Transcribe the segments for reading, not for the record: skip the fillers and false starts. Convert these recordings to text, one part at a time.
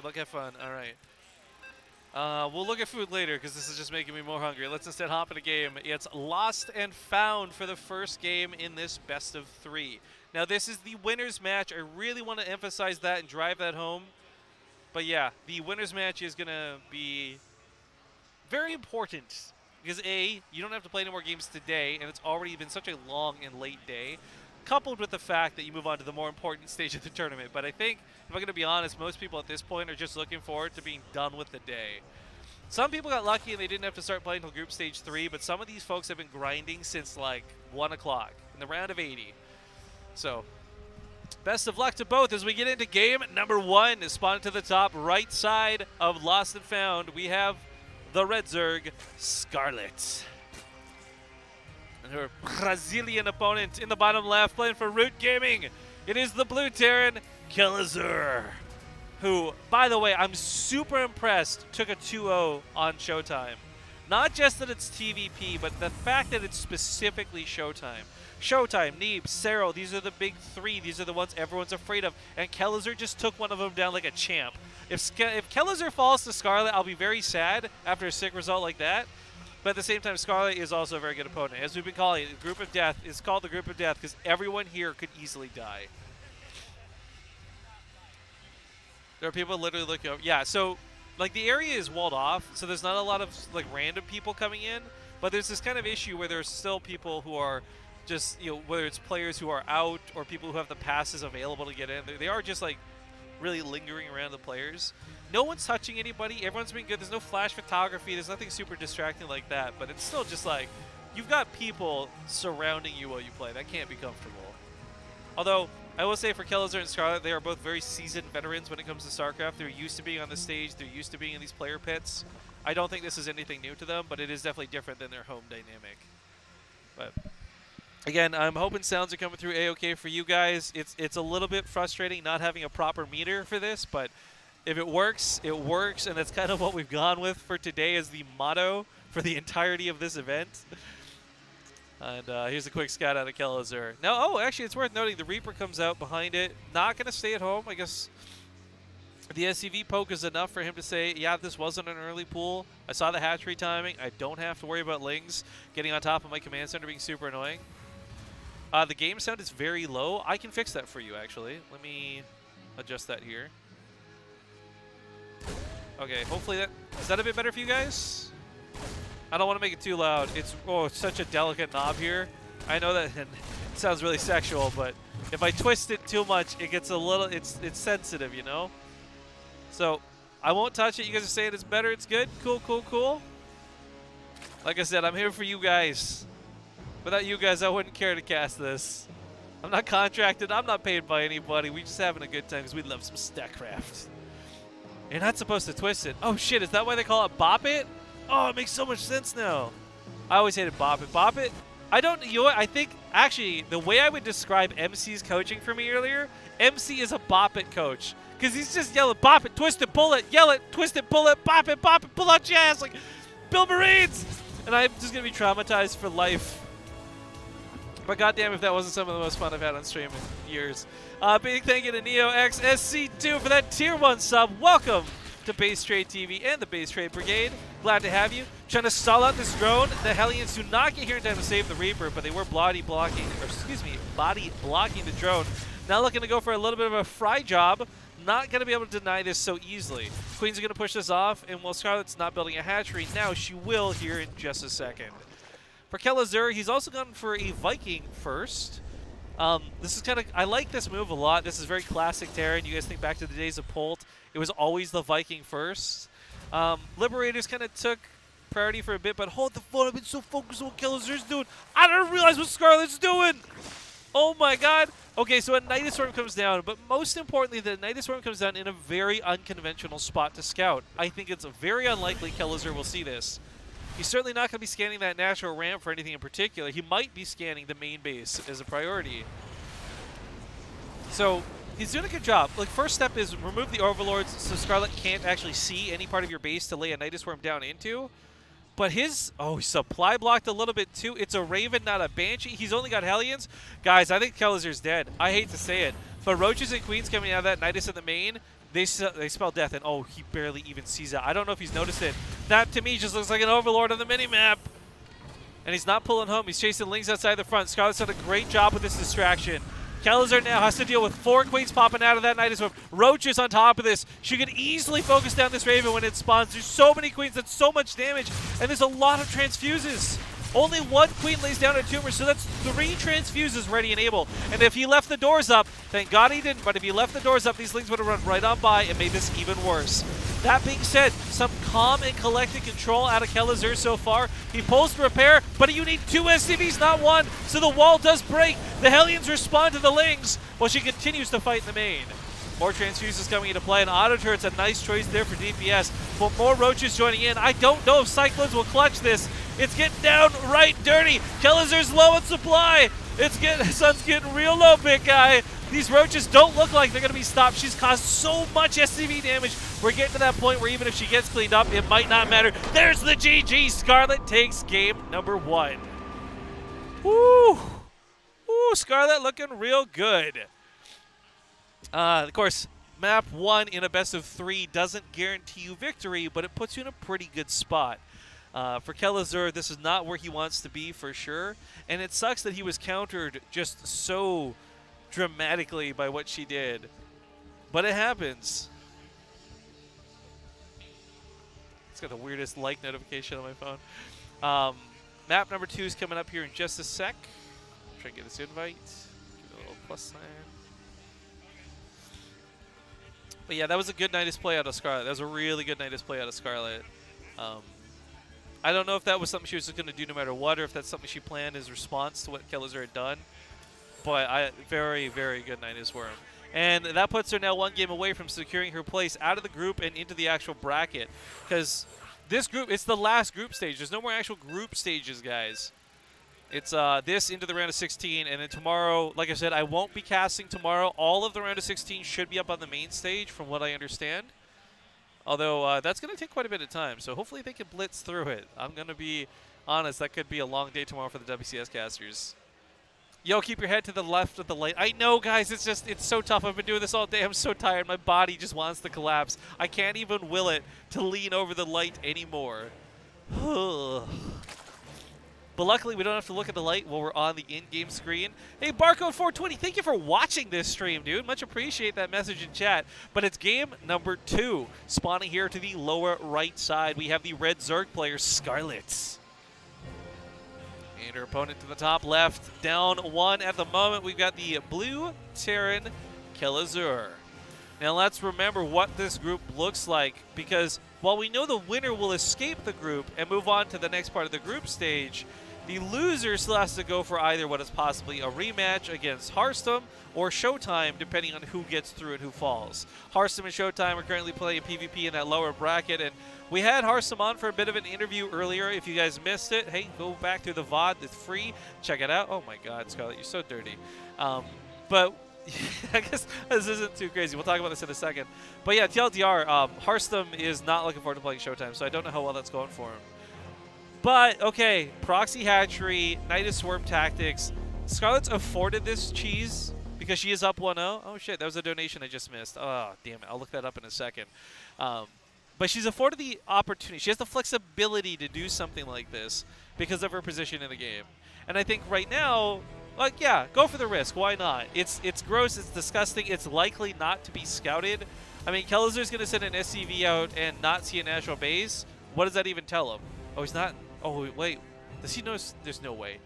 Good luck, have fun. All right. We'll look at food later because this is just making me more hungry. Let's instead hop in a game. It's lost and found for the first game in this best of 3. Now, this is the winner's match. I really want to emphasize that and drive that home. But yeah, the winner's match is going to be very important because A, you don't have to play any more games today, and it's already been such a long and late day, coupled with the fact that you move on to the more important stage of the tournament. But I think, if I'm going to be honest, most people at this point are just looking forward to being done with the day. Some people got lucky and they didn't have to start playing until group stage 3, but some of these folks have been grinding since like 1 o'clock in the round of 80. So, best of luck to both as we get into game number 1. Spawning to the top right side of Lost and Found, we have the Red Zerg, Scarlett. And her Brazilian opponent in the bottom left, playing for Root Gaming. It is the Blue Terran, Kelazhur, who, by the way, I'm super impressed, took a 2-0 on Showtime. Not just that it's TVP, but the fact that it's specifically Showtime. Showtime, Neeb, Sero, these are the big 3. These are the ones everyone's afraid of. And Kelazhur just took one of them down like a champ. If Kelazhur falls to Scarlett, I'll be very sad after a sick result like that. But at the same time, Scarlett is also a very good opponent. As we've been calling it, the Group of Death is called the Group of Death because everyone here could easily die. There are people literally looking over. Yeah, so like the area is walled off, so there's not a lot of like random people coming in. But there's this kind of issue where there's still people who are just, you know, whether it's players who are out or people who have the passes available to get in. They are just like really lingering around the players. No one's touching anybody. Everyone's been good. There's no flash photography. There's nothing super distracting like that. But it's still just like you've got people surrounding you while you play. That can't be comfortable. Although, I will say for Kelazhur and Scarlett, they are both very seasoned veterans when it comes to StarCraft. They're used to being on the stage. They're used to being in these player pits. I don't think this is anything new to them, but it is definitely different than their home dynamic. But again, I'm hoping sounds are coming through A-OK for you guys. It's a little bit frustrating not having a proper meter for this, but if it works, it works, and that's kind of what we've gone with for today as the motto for the entirety of this event. And here's a quick scout out of Kelazhur. Now, oh, actually, it's worth noting the Reaper comes out behind it. Not going to stay at home. I guess the SCV poke is enough for him to say, yeah, this wasn't an early pool. I saw the hatchery timing. I don't have to worry about Lings getting on top of my command center being super annoying. The game sound is very low. I can fix that for you, actually. Let me adjust that here. Okay, hopefully that... Is that a bit better for you guys? I don't want to make it too loud. It's such a delicate knob here. I know that it sounds really sexual, but if I twist it too much, it gets a little... It's sensitive, you know? So, I won't touch it. You guys are saying it's better, it's good? Cool, cool, cool. Like I said, I'm here for you guys. Without you guys, I wouldn't care to cast this. I'm not contracted. I'm not paid by anybody. We're just having a good time because we love some StatCraft. You're not supposed to twist it. Oh, shit. Is that why they call it Bop It? Oh, it makes so much sense now. I always hated Bop It. Bop It? I don't... You know what? I think, actually, the way I would describe MC's coaching for me earlier, MC is a Bop It coach. Because he's just yelling, bop it, twist it, pull it, yell it, twist it, pull it, pull out your ass, like Bill Marines! And I'm just going to be traumatized for life. But goddamn if that wasn't some of the most fun I've had on stream in years. Big thank you to NeoXSC2 for that tier 1 sub. Welcome to Base Trade TV and the Base Trade Brigade. Glad to have you. Trying to stall out this drone. The Hellions do not get here in time to save the Reaper, but they were body blocking the drone. Now looking to go for a little bit of a fry job. Not going to be able to deny this so easily. Queen's going to push this off, and while Scarlett's not building a hatchery, now she will here in just a second. For Kelazhur, he's also gone for a Viking first. This is kind of... I like this move a lot. This is very classic Terran. You guys think back to the days of Polt. It was always the Viking first. Liberators kind of took priority for a bit, but hold the phone. I've been so focused on what Kelazhur's doing. I don't realize what Scarlett's doing. Oh my god. Okay, so a Nidus Swarm comes down, but most importantly, the Nidus Swarm comes down in a very unconventional spot to scout. I think it's very unlikely Kelazhur will see this. He's certainly not going to be scanning that natural ramp for anything in particular. He might be scanning the main base as a priority. So he's doing a good job. Like, first step is remove the Overlords so Scarlett can't actually see any part of your base to lay a Nidus Swarm down into. But his... Oh, he supply blocked a little bit too. It's a Raven, not a Banshee. He's only got Hellions. Guys, I think Kelazhur's dead. I hate to say it. But Roaches and Queens coming out of that Nidus in the main, They spell death, and oh, he barely even sees it. I don't know if he's noticed it. That, to me, just looks like an Overlord on the minimap. And he's not pulling home. He's chasing Lings outside the front. Scarlett's done a great job with this distraction. Kelazhur now has to deal with 4 Queens popping out of that Nidus Whip. Roach is on top of this. She could easily focus down this Raven when it spawns. There's so many Queens, that's so much damage, and there's a lot of transfuses. Only 1 Queen lays down a tumor, so that's 3 transfuses ready and able. And if he left the doors up, thank God he didn't, but if he left the doors up, these Lings would have run right on by and made this even worse. That being said, some calm and collected control out of Kelazhur so far. He pulls to repair, but you need 2 SCVs, not 1, so the wall does break. The Hellions respond to the Lings while she continues to fight in the main. More transfuses coming into play, and Auto Turret's a nice choice there for DPS. But more Roaches joining in. I don't know if Cyclones will clutch this. It's getting downright dirty. Kelazhur's low on supply. Sun's getting real low, big guy. These Roaches don't look like they're going to be stopped. She's caused so much SCV damage. We're getting to that point where even if she gets cleaned up, it might not matter. There's the GG. Scarlett takes game number 1. Woo! Woo, Scarlett looking real good. Of course, map 1 in a best of 3 doesn't guarantee you victory, but it puts you in a pretty good spot. For Kelazhur, this is not where he wants to be for sure, and it sucks that he was countered just so dramatically by what she did. But it happens. It's got the weirdest like notification on my phone. Map number 2 is coming up here in just a sec. Try to get this invite. Give it a little plus sign. But yeah, that was a good Nidus play out of Scarlett. That was a really good Nidus play out of Scarlett. I don't know if that was something she was going to do no matter what, or if that's something she planned as response to what Kelazhur had done. But very, very good Nidus Worm. And that puts her now 1 game away from securing her place out of the group and into the actual bracket. Because this group, it's the last group stage. There's no more actual group stages, guys. It's this into the round of 16, and then tomorrow, like I said, I won't be casting tomorrow. All of the round of 16 should be up on the main stage, from what I understand. Although, that's going to take quite a bit of time, so hopefully they can blitz through it. I'm going to be honest, that could be a long day tomorrow for the WCS casters. Yo, keep your head to the left of the light. I know, guys, it's so tough. I've been doing this all day. I'm so tired. My body just wants to collapse. I can't even will it to lean over the light anymore. But luckily, we don't have to look at the light while we're on the in-game screen. Hey, Barcode420, thank you for watching this stream, dude. Much appreciate that message in chat. But it's game number 2. Spawning here to the lower right side, we have the red Zerg player, Scarlett. And her opponent to the top left, down 1 at the moment. We've got the blue Terran, Kelazhur. Now let's remember what this group looks like, because while we know the winner will escape the group and move on to the next part of the group stage, the loser still has to go for either what is possibly a rematch against Hearthstone or Showtime, depending on who gets through and who falls. Hearthstone and Showtime are currently playing PvP in that lower bracket, and we had Hearthstone on for a bit of an interview earlier. If you guys missed it, hey, go back through the VOD. It's free. Check it out. Oh my God, Scarlett, you're so dirty. But I guess this isn't too crazy. We'll talk about this in a second. But yeah, TLDR, Hearthstone is not looking forward to playing Showtime, so I don't know how well that's going for him. But, okay, Proxy Hatchery, Nidus Swarm Tactics. Scarlett's afforded this cheese because she is up 1-0. Oh, shit, that was a donation I just missed. Oh, damn it. I'll look that up in a second. But she's afforded the opportunity. She has the flexibility to do something like this because of her position in the game. And I think right now, like, yeah, go for the risk. Why not? It's gross. It's disgusting. It's likely not to be scouted. I mean, Kelazhur's going to send an SCV out and not see a natural base. What does that even tell him? Oh, he's not. Oh, wait. Does he know? There's no way.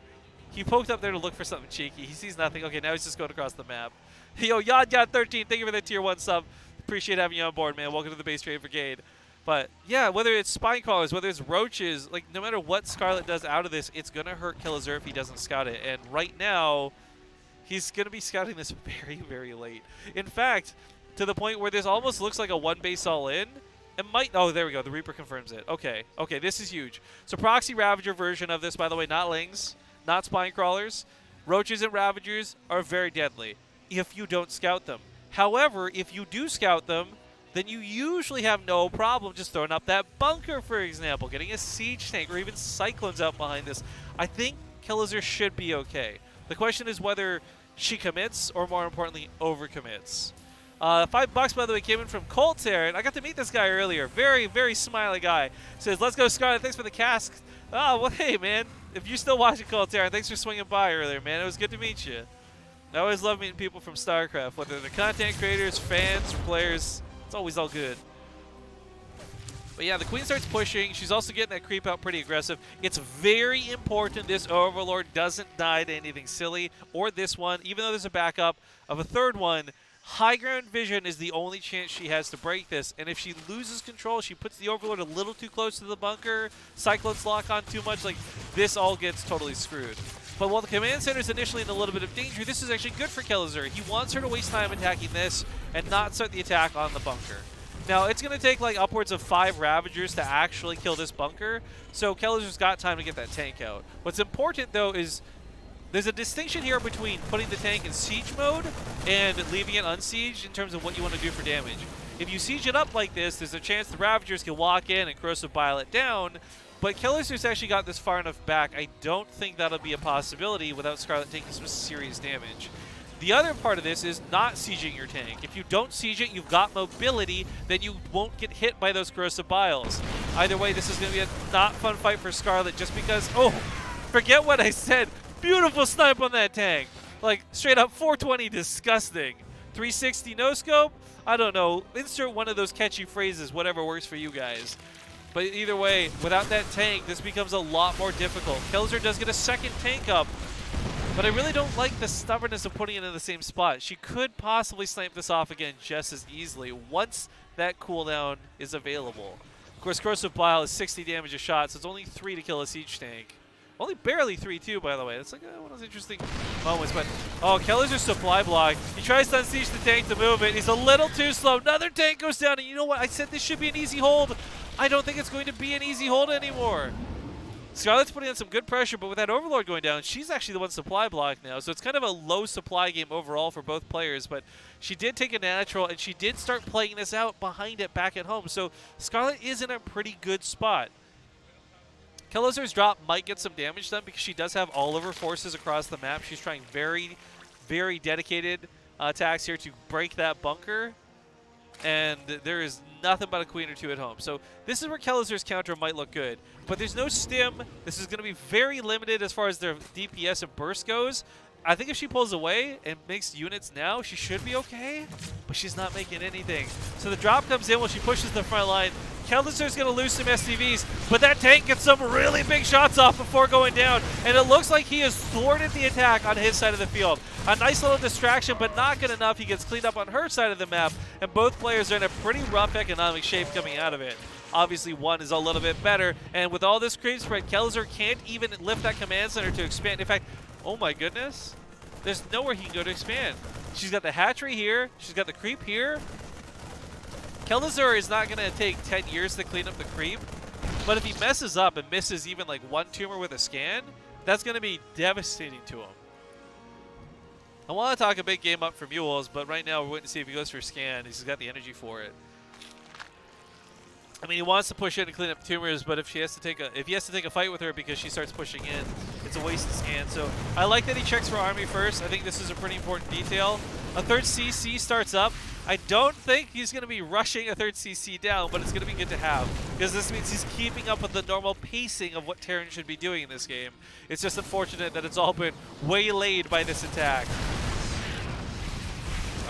He poked up there to look for something cheeky. He sees nothing. Okay, now he's just going across the map. Yo, Yod13, thank you for that tier 1 sub. Appreciate having you on board, man. Welcome to the Base Trade Brigade. But, yeah, whether it's Spine Crawlers, whether it's Roaches, like, no matter what Scarlett does out of this, it's going to hurt Kelazhur if he doesn't scout it. And right now, he's going to be scouting this very, very late. In fact, to the point where this almost looks like a 1 base all in. It might. Oh, there we go. The Reaper confirms it. Okay. Okay, this is huge. So Proxy Ravager version of this, by the way, not Lings, not Spine Crawlers. Roaches and Ravagers are very deadly if you don't scout them. However, if you do scout them, then you usually have no problem just throwing up that bunker, for example, getting a Siege Tank or even Cyclones out behind this. I think Kelazhur should be okay. The question is whether she commits or, more importantly, overcommits. $5, by the way, came in from Kelazhur, and I got to meet this guy earlier. Very, very smiley guy. Says, let's go, Scarlett. Thanks for the cask. Oh, well, hey, man. If you're still watching Kelazhur, thanks for swinging by earlier, man. It was good to meet you. I always love meeting people from StarCraft, whether they're content creators, fans, or players. It's always all good. But yeah, the queen starts pushing. She's also getting that creep out pretty aggressive. It's very important this Overlord doesn't die to anything silly, or this one, even though there's a backup of a third one. High ground vision is the only chance she has to break this, and if she loses control, she puts the Overlord a little too close to the bunker, Cyclones lock on too much, like this all gets totally screwed. But while the command center is initially in a little bit of danger, this is actually good for Kelazhur. He wants her to waste time attacking this and not start the attack on the bunker. Now, it's going to take like upwards of 5 Ravagers to actually kill this bunker, so Kelazhur's got time to get that tank out. What's important, though, is there's a distinction here between putting the tank in siege mode and leaving it unsieged in terms of what you want to do for damage. If you siege it up like this, there's a chance the Ravagers can walk in and corrosive bile it down, but Kelazhur's actually got this far enough back, I don't think that'll be a possibility without Scarlett taking some serious damage. The other part of this is not sieging your tank. If you don't siege it, you've got mobility, then you won't get hit by those corrosive biles. Either way, this is going to be a not fun fight for Scarlett just because, oh, forget what I said. Beautiful snipe on that tank. Like, straight up 420, disgusting. 360 no-scope? I don't know. Insert one of those catchy phrases, whatever works for you guys. But either way, without that tank, this becomes a lot more difficult. Kelazhur does get a second tank up, but I really don't like the stubbornness of putting it in the same spot. She could possibly snipe this off again just as easily once that cooldown is available. Of course, corrosive bile is 60 damage a shot, so it's only 3 to kill a siege tank. Only barely 3 too, by the way. That's like one of those interesting moments. But oh, Kelazhur's supply block. He tries to unsiege the tank to move it. He's a little too slow. Another tank goes down, and you know what? I said this should be an easy hold. I don't think it's going to be an easy hold anymore. Scarlett's putting on some good pressure, but with that Overlord going down, she's actually the one supply block now. So it's kind of a low supply game overall for both players, but she did take a natural, and she did start playing this out behind it back at home. So Scarlett is in a pretty good spot. Kelazhur's drop might get some damage done because she does have all of her forces across the map. She's trying very, very dedicated attacks here to break that bunker. And there is nothing but a queen or two at home. So this is where Kelazhur's counter might look good. But there's no stim. This is going to be very limited as far as their DPS and burst goes. I think if she pulls away and makes units now, she should be okay. But she's not making anything. So the drop comes in while she pushes the front line. Kelazhur's going to lose some SCVs, but that tank gets some really big shots off before going down, and it looks like he has thwarted the attack on his side of the field. A nice little distraction, but not good enough. He gets cleaned up on her side of the map, and both players are in a pretty rough economic shape coming out of it. Obviously, one is a little bit better, and with all this creep spread, Kelazhur can't even lift that command center to expand. In fact, oh my goodness, there's nowhere he can go to expand. She's got the hatchery here. She's got the creep here. Kelazhur is not going to take 10 years to clean up the creep, but if he messes up and misses even like one tumor with a scan, that's going to be devastating to him. I want to talk a big game up for Mules, but right now we're waiting to see if he goes for a scan. He's got the energy for it. I mean, he wants to push in and clean up tumors, but if he has to take a fight with her because she starts pushing in, it's a wasted scan. So I like that he checks for army first. I think this is a pretty important detail. A third CC starts up. I don't think he's going to be rushing a third CC down, but it's going to be good to have because this means he's keeping up with the normal pacing of what Terran should be doing in this game. It's just unfortunate that it's all been waylaid by this attack.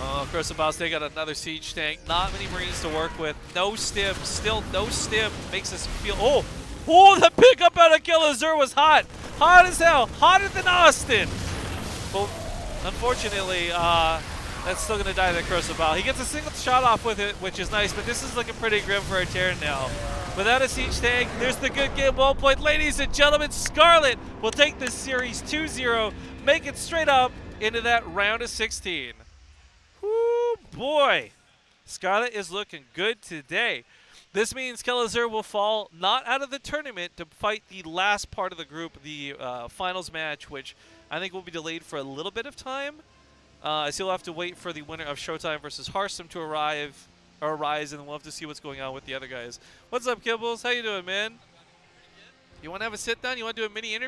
Oh, Crossabow's they got another siege tank. Not many Marines to work with. No stim. Still no stim. Makes us feel... Oh! Oh, the pickup out of Kelazhur was hot! Hot as hell! Hotter than Austin! Well, unfortunately, that's still going to die to Crossabal. He gets a single shot off with it, which is nice, but this is looking pretty grim for a Terran now. Without a siege tank, there's the good game ball point. Ladies and gentlemen, Scarlett will take this series 2-0, make it straight up into that round of 16. Woo, boy. Scarlett is looking good today. This means Kelazhur will fall not out of the tournament to fight the last part of the group, the finals match, which I think will be delayed for a little bit of time. So you'll have to wait for the winner of Showtime versus Hearthstone to arise, and then we'll have to see what's going on with the other guys. What's up, Kibbles? How you doing, man? You want to have a sit down? You want to do a mini interview?